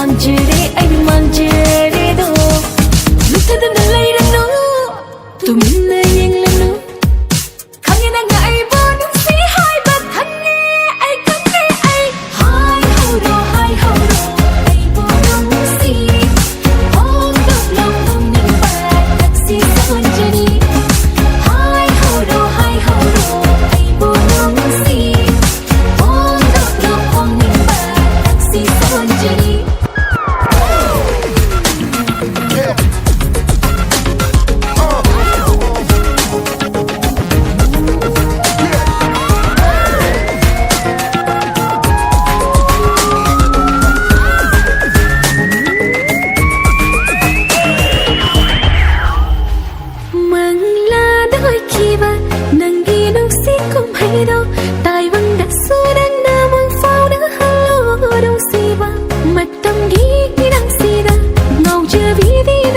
anh mang chê đi đâu lúc thế thân lấy lần nữa tụi mình nơi yên lần nữa không như đang ngại vô những sĩ hai bậc thân nghe ai cất nghe ai hai hầu đồ ai vô đông sĩ ôm độc lòng không nhìn bạc thật sĩ son đi hai hầu đồ ai vô đông sĩ ôm độc lòng không nhìn bạc thật sĩ son đi. Tai vang đặt xưa đang nằm mong pháo đã hello đâu si ba mặt tâm đi đang si da ngầu chưa biết đi